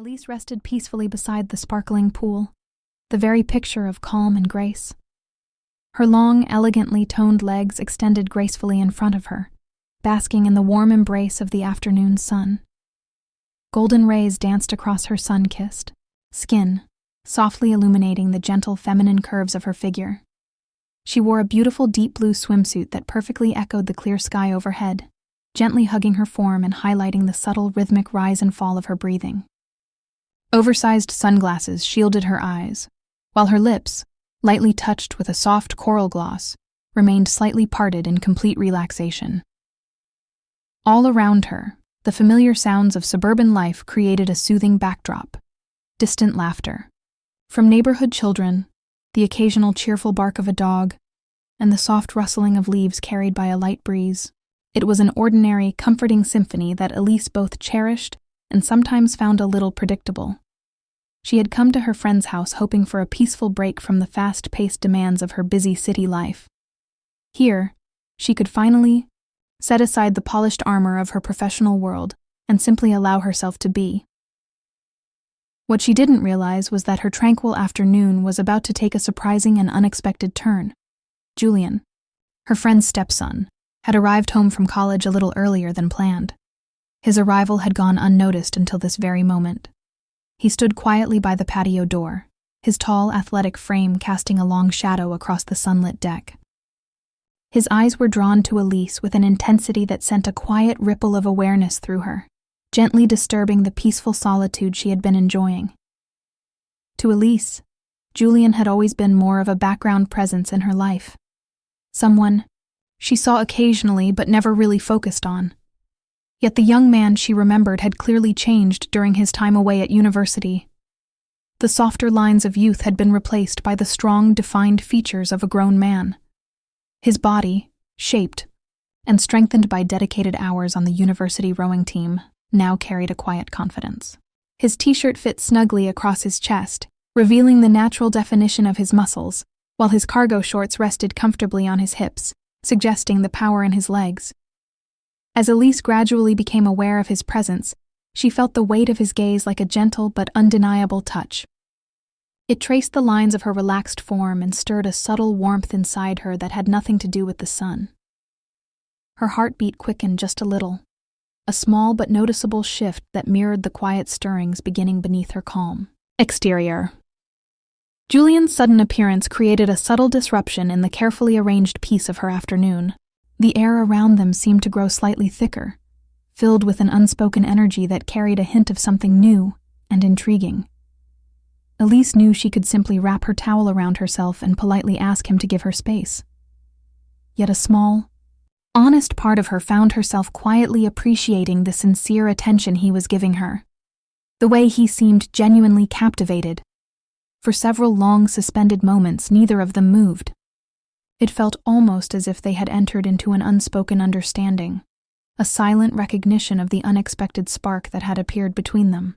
Elise rested peacefully beside the sparkling pool, the very picture of calm and grace. Her long, elegantly toned legs extended gracefully in front of her, basking in the warm embrace of the afternoon sun. Golden rays danced across her sun-kissed skin, softly illuminating the gentle feminine curves of her figure. She wore a beautiful deep blue swimsuit that perfectly echoed the clear sky overhead, gently hugging her form and highlighting the subtle rhythmic rise and fall of her breathing. Oversized sunglasses shielded her eyes, while her lips, lightly touched with a soft coral gloss, remained slightly parted in complete relaxation. All around her, the familiar sounds of suburban life created a soothing backdrop. Distant laughter from neighborhood children, the occasional cheerful bark of a dog, and the soft rustling of leaves carried by a light breeze. It was an ordinary, comforting symphony that Elise both cherished and sometimes found a little predictable. She had come to her friend's house hoping for a peaceful break from the fast-paced demands of her busy city life. Here, she could finally set aside the polished armor of her professional world and simply allow herself to be. What she didn't realize was that her tranquil afternoon was about to take a surprising and unexpected turn. Julian, her friend's stepson, had arrived home from college a little earlier than planned. His arrival had gone unnoticed until this very moment. He stood quietly by the patio door, his tall, athletic frame casting a long shadow across the sunlit deck. His eyes were drawn to Elise with an intensity that sent a quiet ripple of awareness through her, gently disturbing the peaceful solitude she had been enjoying. To Elise, Julian had always been more of a background presence in her life. Someone she saw occasionally but never really focused on. Yet the young man she remembered had clearly changed during his time away at university. The softer lines of youth had been replaced by the strong, defined features of a grown man. His body, shaped and strengthened by dedicated hours on the university rowing team, now carried a quiet confidence. His t-shirt fit snugly across his chest, revealing the natural definition of his muscles, while his cargo shorts rested comfortably on his hips, suggesting the power in his legs. As Elise gradually became aware of his presence, she felt the weight of his gaze like a gentle but undeniable touch. It traced the lines of her relaxed form and stirred a subtle warmth inside her that had nothing to do with the sun. Her heartbeat quickened just a little, a small but noticeable shift that mirrored the quiet stirrings beginning beneath her calm exterior. Julian's sudden appearance created a subtle disruption in the carefully arranged peace of her afternoon. The air around them seemed to grow slightly thicker, filled with an unspoken energy that carried a hint of something new and intriguing. Elise knew she could simply wrap her towel around herself and politely ask him to give her space. Yet a small, honest part of her found herself quietly appreciating the sincere attention he was giving her. The way he seemed genuinely captivated. For several long suspended moments, neither of them moved. It felt almost as if they had entered into an unspoken understanding, a silent recognition of the unexpected spark that had appeared between them.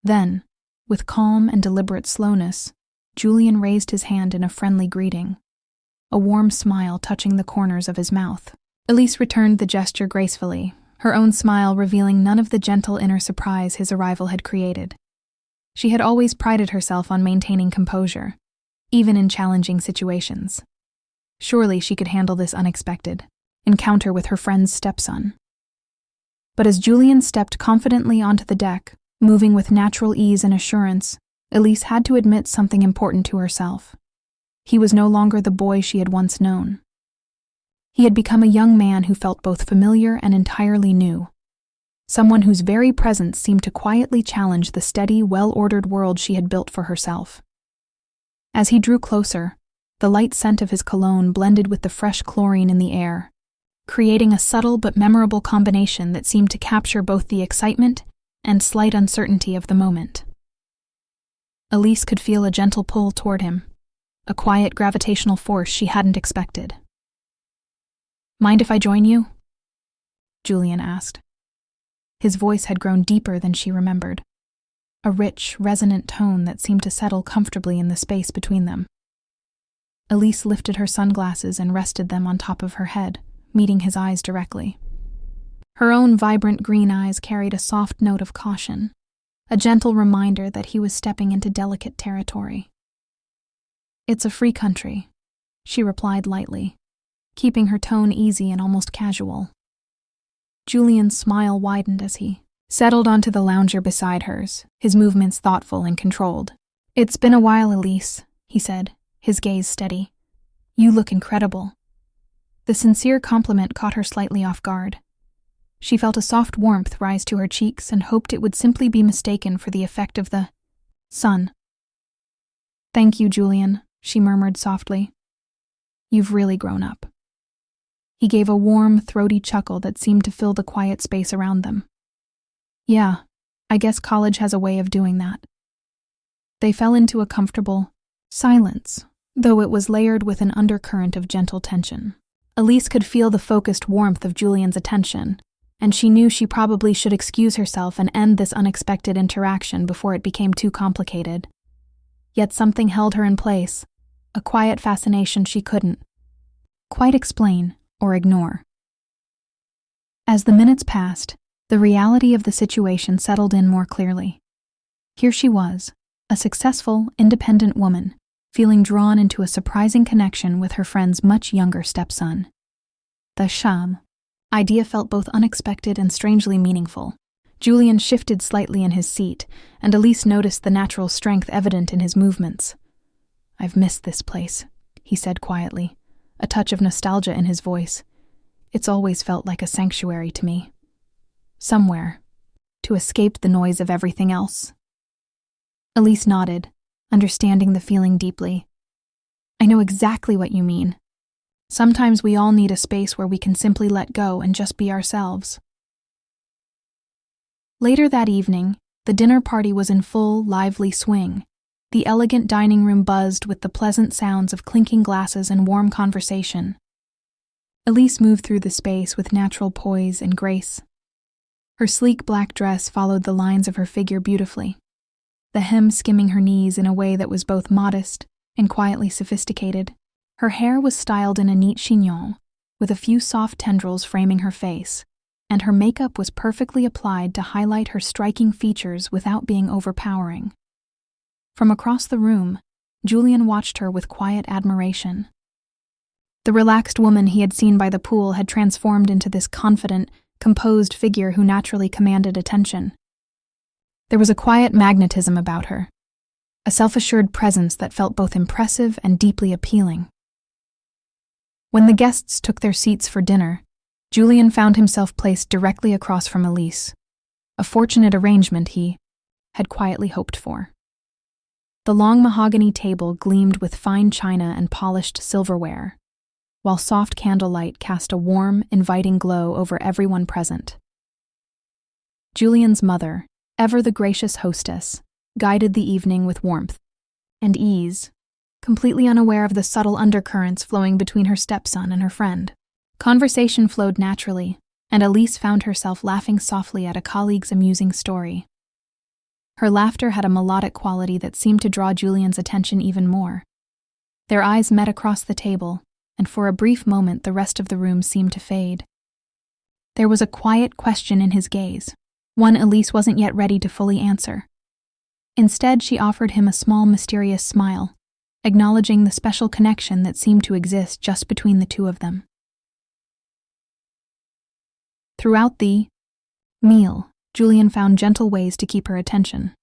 Then, with calm and deliberate slowness, Julian raised his hand in a friendly greeting, a warm smile touching the corners of his mouth. Elise returned the gesture gracefully, her own smile revealing none of the gentle inner surprise his arrival had created. She had always prided herself on maintaining composure, even in challenging situations. Surely she could handle this unexpected encounter with her friend's stepson. But as Julian stepped confidently onto the deck, moving with natural ease and assurance, Elise had to admit something important to herself. He was no longer the boy she had once known. He had become a young man who felt both familiar and entirely new. Someone whose very presence seemed to quietly challenge the steady, well-ordered world she had built for herself. As he drew closer, the light scent of his cologne blended with the fresh chlorine in the air, creating a subtle but memorable combination that seemed to capture both the excitement and slight uncertainty of the moment. Elise could feel a gentle pull toward him, a quiet gravitational force she hadn't expected. "Mind if I join you?" Julian asked. His voice had grown deeper than she remembered, a rich, resonant tone that seemed to settle comfortably in the space between them. Elise lifted her sunglasses and rested them on top of her head, meeting his eyes directly. Her own vibrant green eyes carried a soft note of caution, a gentle reminder that he was stepping into delicate territory. "It's a free country," she replied lightly, keeping her tone easy and almost casual. Julian's smile widened as he settled onto the lounger beside hers, his movements thoughtful and controlled. "It's been a while, Elise," he said, his gaze steady. "You look incredible." The sincere compliment caught her slightly off guard. She felt a soft warmth rise to her cheeks and hoped it would simply be mistaken for the effect of the sun. "Thank you, Julian," she murmured softly. "You've really grown up." He gave a warm, throaty chuckle that seemed to fill the quiet space around them. "Yeah, I guess college has a way of doing that." They fell into a comfortable silence, though it was layered with an undercurrent of gentle tension. Elise could feel the focused warmth of Julian's attention, and she knew she probably should excuse herself and end this unexpected interaction before it became too complicated. Yet something held her in place, a quiet fascination she couldn't quite explain or ignore. As the minutes passed, the reality of the situation settled in more clearly. Here she was, a successful, independent woman, feeling drawn into a surprising connection with her friend's much younger stepson. The sham idea felt both unexpected and strangely meaningful. Julian shifted slightly in his seat, and Elise noticed the natural strength evident in his movements. "I've missed this place," he said quietly, a touch of nostalgia in his voice. "It's always felt like a sanctuary to me. Somewhere, to escape the noise of everything else." Elise nodded, understanding the feeling deeply. "I know exactly what you mean. Sometimes we all need a space where we can simply let go and just be ourselves." Later that evening, the dinner party was in full, lively swing. The elegant dining room buzzed with the pleasant sounds of clinking glasses and warm conversation. Elise moved through the space with natural poise and grace. Her sleek black dress followed the lines of her figure beautifully, the hem skimming her knees in a way that was both modest and quietly sophisticated. Her hair was styled in a neat chignon, with a few soft tendrils framing her face, and her makeup was perfectly applied to highlight her striking features without being overpowering. From across the room, Julian watched her with quiet admiration. The relaxed woman he had seen by the pool had transformed into this confident, composed figure who naturally commanded attention. There was a quiet magnetism about her, a self-assured presence that felt both impressive and deeply appealing. When the guests took their seats for dinner, Julian found himself placed directly across from Elise, a fortunate arrangement he had quietly hoped for. The long mahogany table gleamed with fine china and polished silverware, while soft candlelight cast a warm, inviting glow over everyone present. Julian's mother, ever the gracious hostess, guided the evening with warmth and ease, completely unaware of the subtle undercurrents flowing between her stepson and her friend. Conversation flowed naturally, and Elise found herself laughing softly at a colleague's amusing story. Her laughter had a melodic quality that seemed to draw Julian's attention even more. Their eyes met across the table, and for a brief moment the rest of the room seemed to fade. There was a quiet question in his gaze, one Elise wasn't yet ready to fully answer. Instead, she offered him a small, mysterious smile, acknowledging the special connection that seemed to exist just between the two of them. Throughout the meal, Julian found gentle ways to keep her attention,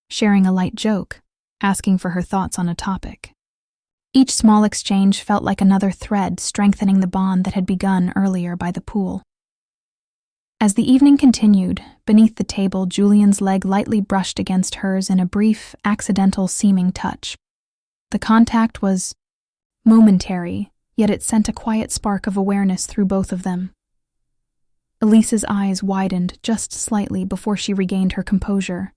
sharing a light joke, asking for her thoughts on a topic. Each small exchange felt like another thread strengthening the bond that had begun earlier by the pool. As the evening continued, beneath the table, Julian's leg lightly brushed against hers in a brief, accidental-seeming touch. The contact was momentary, yet it sent a quiet spark of awareness through both of them. Elise's eyes widened just slightly before she regained her composure.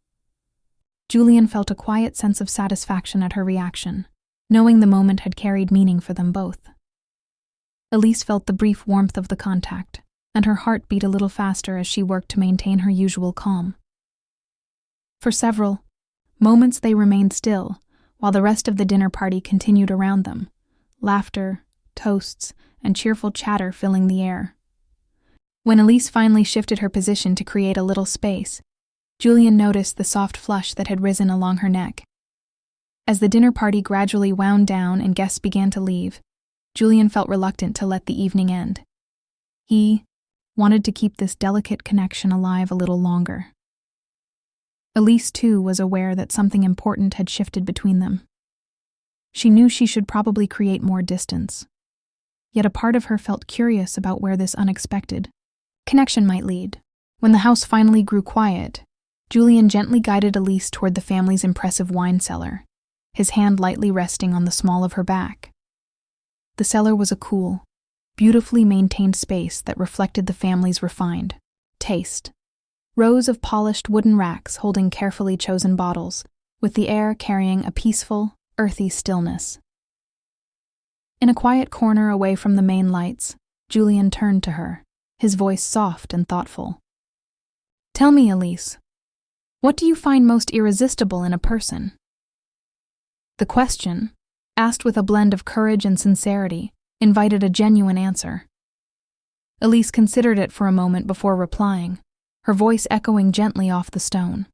Julian felt a quiet sense of satisfaction at her reaction, knowing the moment had carried meaning for them both. Elise felt the brief warmth of the contact, and her heart beat a little faster as she worked to maintain her usual calm. For several moments they remained still, while the rest of the dinner party continued around them, laughter, toasts, and cheerful chatter filling the air. When Elise finally shifted her position to create a little space, Julian noticed the soft flush that had risen along her neck. As the dinner party gradually wound down and guests began to leave, Julian felt reluctant to let the evening end. He wanted to keep this delicate connection alive a little longer. Elise, too, was aware that something important had shifted between them. She knew she should probably create more distance. Yet a part of her felt curious about where this unexpected connection might lead. When the house finally grew quiet, Julian gently guided Elise toward the family's impressive wine cellar, his hand lightly resting on the small of her back. The cellar was a cool, beautifully maintained space that reflected the family's refined taste. Rows of polished wooden racks holding carefully chosen bottles, with the air carrying a peaceful, earthy stillness. In a quiet corner away from the main lights, Julian turned to her, his voice soft and thoughtful. "Tell me, Elise, what do you find most irresistible in a person?" The question, asked with a blend of courage and sincerity, invited a genuine answer. Elise considered it for a moment before replying, her voice echoing gently off the stone.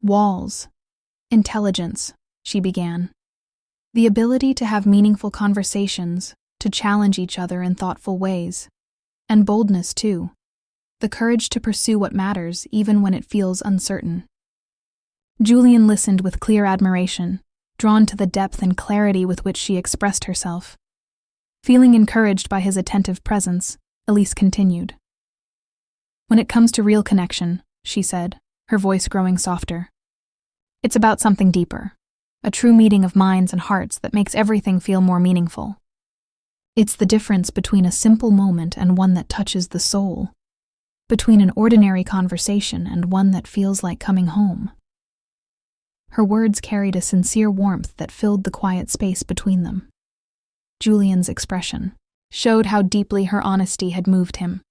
"Walls. Intelligence," she began. "The ability to have meaningful conversations, to challenge each other in thoughtful ways. And boldness, too. The courage to pursue what matters even when it feels uncertain." Julian listened with clear admiration, drawn to the depth and clarity with which she expressed herself. Feeling encouraged by his attentive presence, Elise continued. "When it comes to real connection," she said, her voice growing softer, "it's about something deeper, a true meeting of minds and hearts that makes everything feel more meaningful. It's the difference between a simple moment and one that touches the soul, between an ordinary conversation and one that feels like coming home." Her words carried a sincere warmth that filled the quiet space between them. Julian's expression showed how deeply her honesty had moved him.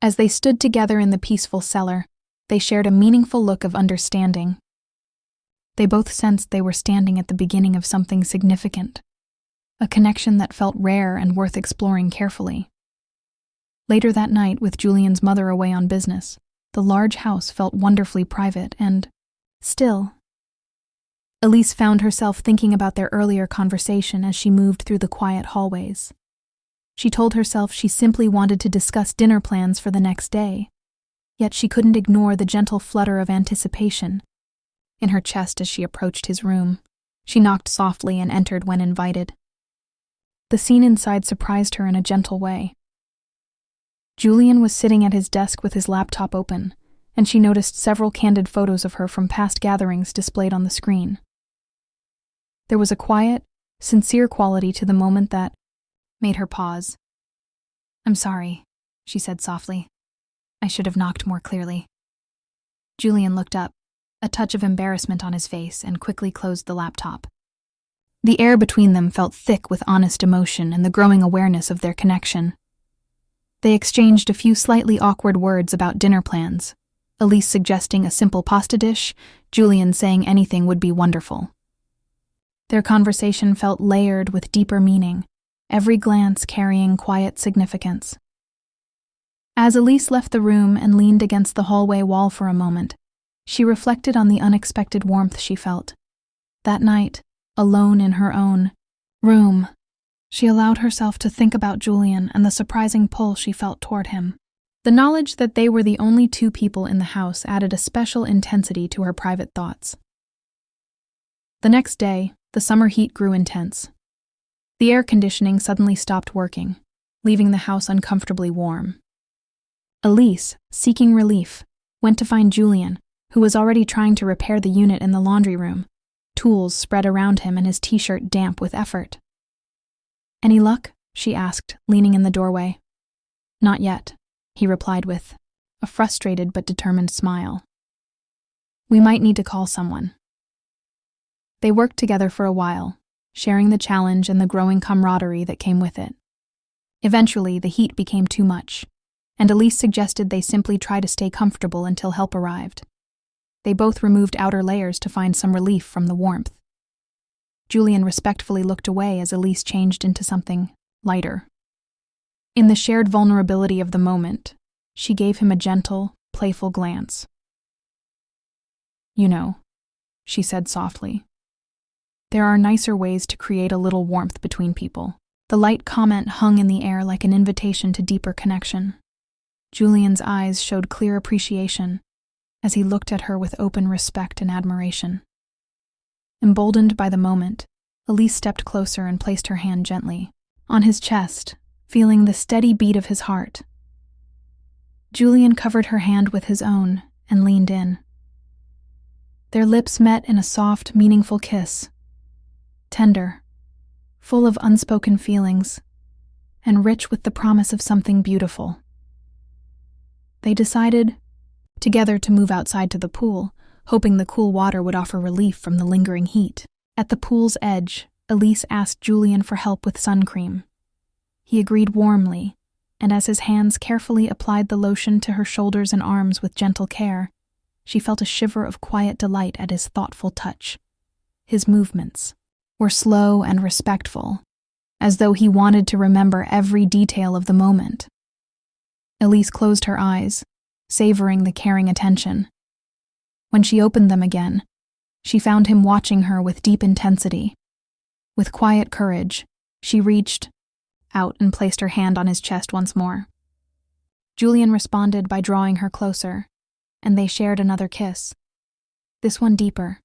As they stood together in the peaceful cellar, they shared a meaningful look of understanding. They both sensed they were standing at the beginning of something significant, a connection that felt rare and worth exploring carefully. Later that night, with Julian's mother away on business, the large house felt wonderfully private and still. Elise found herself thinking about their earlier conversation as she moved through the quiet hallways. She told herself she simply wanted to discuss dinner plans for the next day, yet she couldn't ignore the gentle flutter of anticipation in her chest as she approached his room. She knocked softly and entered when invited. The scene inside surprised her in a gentle way. Julian was sitting at his desk with his laptop open, and she noticed several candid photos of her from past gatherings displayed on the screen. There was a quiet, sincere quality to the moment that made her pause. "I'm sorry," she said softly. "I should have knocked more clearly." Julian looked up, a touch of embarrassment on his face, and quickly closed the laptop. The air between them felt thick with honest emotion and the growing awareness of their connection. They exchanged a few slightly awkward words about dinner plans, Elise suggesting a simple pasta dish, Julian saying anything would be wonderful. Their conversation felt layered with deeper meaning, every glance carrying quiet significance. As Elise left the room and leaned against the hallway wall for a moment, she reflected on the unexpected warmth she felt. That night, alone in her own room, she allowed herself to think about Julian and the surprising pull she felt toward him. The knowledge that they were the only two people in the house added a special intensity to her private thoughts. The next day, the summer heat grew intense. The air conditioning suddenly stopped working, leaving the house uncomfortably warm. Elise, seeking relief, went to find Julian, who was already trying to repair the unit in the laundry room, tools spread around him and his t-shirt damp with effort. "Any luck?" she asked, leaning in the doorway. "Not yet," he replied with a frustrated but determined smile. "We might need to call someone." They worked together for a while, sharing the challenge and the growing camaraderie that came with it. Eventually, the heat became too much, and Elise suggested they simply try to stay comfortable until help arrived. They both removed outer layers to find some relief from the warmth. Julian respectfully looked away as Elise changed into something lighter. In the shared vulnerability of the moment, she gave him a gentle, playful glance. You know, she said softly. There are nicer ways to create a little warmth between people. The light comment hung in the air like an invitation to deeper connection. Julian's eyes showed clear appreciation as he looked at her with open respect and admiration. Emboldened by the moment, Elise stepped closer and placed her hand gently on his chest, feeling the steady beat of his heart. Julian covered her hand with his own and leaned in. Their lips met in a soft, meaningful kiss, tender, full of unspoken feelings, and rich with the promise of something beautiful. They decided together to move outside to the pool, hoping the cool water would offer relief from the lingering heat. At the pool's edge, Elise asked Julian for help with sun cream. He agreed warmly, and as his hands carefully applied the lotion to her shoulders and arms with gentle care, she felt a shiver of quiet delight at his thoughtful touch. His movements were slow and respectful, as though he wanted to remember every detail of the moment. Elise closed her eyes, savoring the caring attention. When she opened them again, she found him watching her with deep intensity. With quiet courage, she reached out and placed her hand on his chest once more. Julian responded by drawing her closer, and they shared another kiss, this one deeper,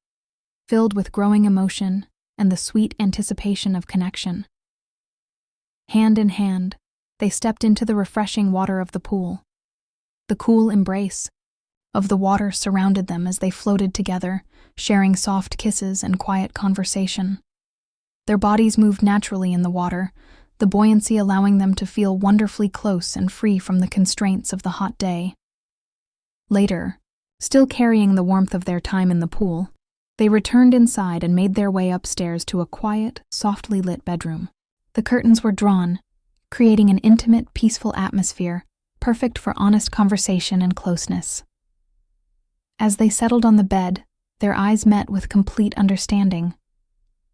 filled with growing emotion and the sweet anticipation of connection. Hand in hand, they stepped into the refreshing water of the pool. The cool embrace of the water surrounded them as they floated together, sharing soft kisses and quiet conversation. Their bodies moved naturally in the water, the buoyancy allowing them to feel wonderfully close and free from the constraints of the hot day. Later, still carrying the warmth of their time in the pool, they returned inside and made their way upstairs to a quiet, softly lit bedroom. The curtains were drawn, creating an intimate, peaceful atmosphere, perfect for honest conversation and closeness. As they settled on the bed, their eyes met with complete understanding.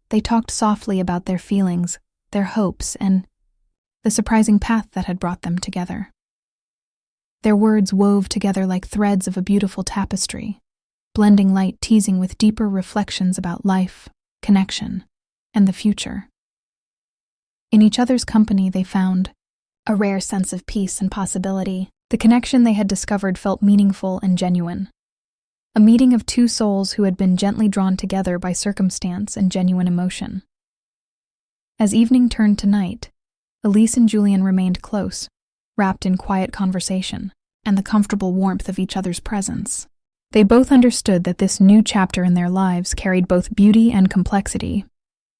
They talked softly about their feelings, their hopes, and the surprising path that had brought them together. Their words wove together like threads of a beautiful tapestry, blending light teasing with deeper reflections about life, connection, and the future. In each other's company they found a rare sense of peace and possibility. The connection they had discovered felt meaningful and genuine. A meeting of two souls who had been gently drawn together by circumstance and genuine emotion. As evening turned to night, Elise and Julian remained close, wrapped in quiet conversation and the comfortable warmth of each other's presence. They both understood that this new chapter in their lives carried both beauty and complexity,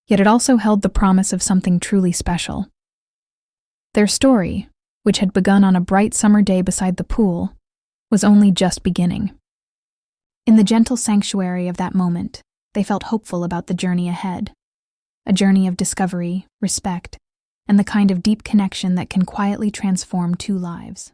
yet it also held the promise of something truly special. Their story, which had begun on a bright summer day beside the pool, was only just beginning. In the gentle sanctuary of that moment, they felt hopeful about the journey ahead, a journey of discovery, respect, and the kind of deep connection that can quietly transform two lives.